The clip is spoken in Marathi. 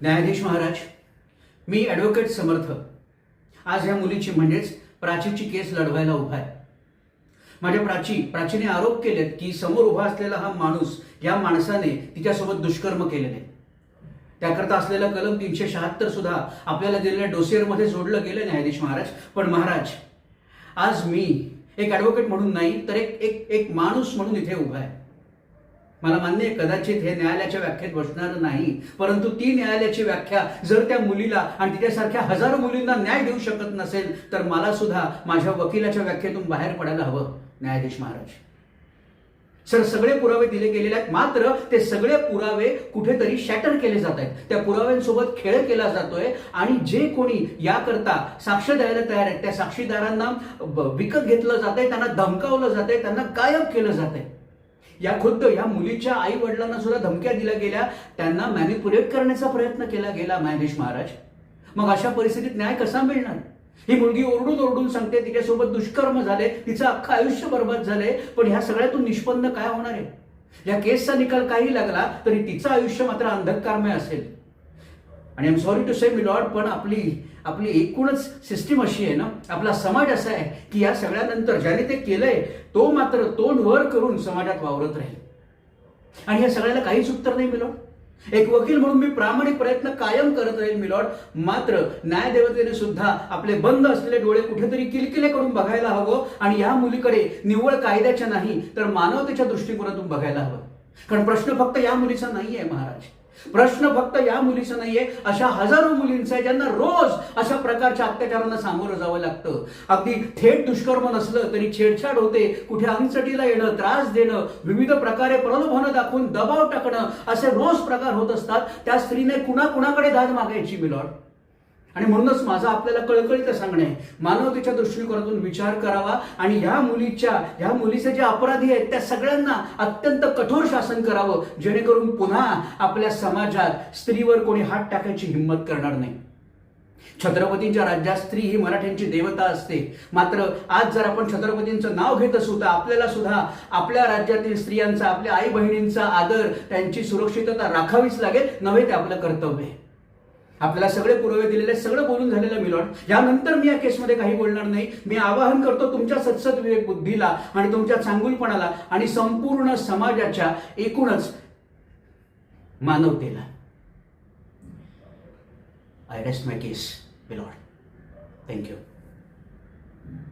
न्यायाधीश महाराज, मी ॲडव्होकेट समर्थ आज ह्या मुलीची म्हणजेच प्राचीची केस लढवायला उभा आहे. माझ्या प्राचीने आरोप केलेत की समोर उभा असलेला हा माणूस, या माणसाने तिच्यासोबत दुष्कर्म केलेले. त्याकरता असलेला कलम 376 सुद्धा आपल्याला दिलेल्या डोसिअरमध्ये जोडलं गेलं न्यायाधीश महाराज. पण महाराज, आज मी एक ॲडव्होकेट म्हणून नाही तर एक माणूस म्हणून इथे उभा आहे. मला मान्य आहे कदाचित हे न्यायालयाच्या व्याख्येत बसणार नाही, परंतु ती न्यायालयाची व्याख्या जर त्या मुलीला आणि तिच्यासारख्या हजारो मुलींना न्याय देऊ शकत नसेल तर मला सुद्धा माझ्या वकिलाच्या व्याख्येतून बाहेर पडायला हवं. न्यायाधीश महाराज, सर, सगळे पुरावे दिले गेलेले आहेत, मात्र ते सगळे पुरावे कुठेतरी शॅटर केले जात आहेत. त्या पुराव्यांसोबत खेळ केला जातोय आणि जे कोणी याकरता साक्ष द्यायला तयार आहेत त्या साक्षीदारांना विकत घेतलं जात आहे, त्यांना धमकावलं जात आहे, त्यांना गायब केलं जात आहे. खुद्द या मुलीच्या आई वडिलांना सुद्धा धमक्या दिल्या गेल्या, त्यांना मॅनिप्युलेट करण्याचा प्रयत्न केला गेला. न्यायाधीश महाराज, मग अशा परिस्थितीत न्याय कसा मिळणार? ही मुलगी ओरडून सांगते तिच्यासोबत दुष्कर्म झाले, तिचं अख्खं आयुष्य बर्बाद झालंय, पण ह्या सगळ्यातून निष्पन्न काय होणार आहे? या केसचा निकाल काही लागला तरी तिचं आयुष्य मात्र अंधकारमय असेल. आणि I am sorry to say me lord, पण आपली एकूणच सिस्टीम अशी आहे ना, आपला समाज असा आहे की या सगळ्यानंतर ज्याने ते केलंय तो मात्र तोंड वर करून समाजात वावरत राहील. आणि या सगळ्याला काहीच उत्तर नाही मिळालं. एक वकील म्हणून मी प्रामाणिक प्रयत्न कायम करत राहील मिलॉर्ड, मात्र न्यायदेवतेने सुद्धा आपले बंद असलेले डोळे कुठेतरी किलकिले करून बघायला हवं आणि या मुलीकडे निव्वळ कायद्याच्या नाही तर मानवतेच्या दृष्टिकोनातून बघायला हवं. कारण प्रश्न फक्त या मुलीचा नाहीये महाराज, प्रश्न फक्त या मुलीचा नाहीये, अशा हजारो मुलींचा आहे ज्यांना रोज अशा प्रकारच्या अत्याचारांना सामोरं जावं लागतं. अगदी थेट दुष्कर्म नसलं तरी छेडछाड होते, कुठे अंगचटीला येणं, त्रास देणं, विविध प्रकारे प्रलोभनं दाखवून दबाव टाकणं, असे रोज प्रकार होत असतात. त्या स्त्रीने कुणाकडे दाद मागायची मिलॉर्ड? आणि म्हणूनच माझं आपल्याला कळकळीचं सांगणं आहे, मानवतेच्या दृष्टिकोनातून विचार करावा आणि ह्या मुलीचे जे अपराधी आहेत त्या सगळ्यांना अत्यंत कठोर शासन करावं, जेणेकरून पुन्हा आपल्या समाजात स्त्रीवर कोणी हात टाकायची हिंमत करणार नाही. छत्रपतींच्या राज्यात स्त्री ही मराठ्यांची देवता असते, मात्र आज जर आपण छत्रपतींचं नाव घेत असू तर आपल्याला सुद्धा आपल्या राज्यातील स्त्रियांचा, आपल्या आई बहिणींचा आदर, त्यांची सुरक्षितता राखावीच लागेल, नव्हे ते आपलं कर्तव्य आहे. आपल्याला सगळे पुरावे दिलेले, सगळं बोलून झालेलं मिलॉर्ड. यानंतर मी या केसमध्ये काही बोलणार नाही. मी आवाहन करतो तुमच्या सत्सद विवेक बुद्धीला आणि तुमच्या चांगुलपणाला आणि संपूर्ण समाजाच्या एकूणच मानवतेला. I rest my case milord. Thank you.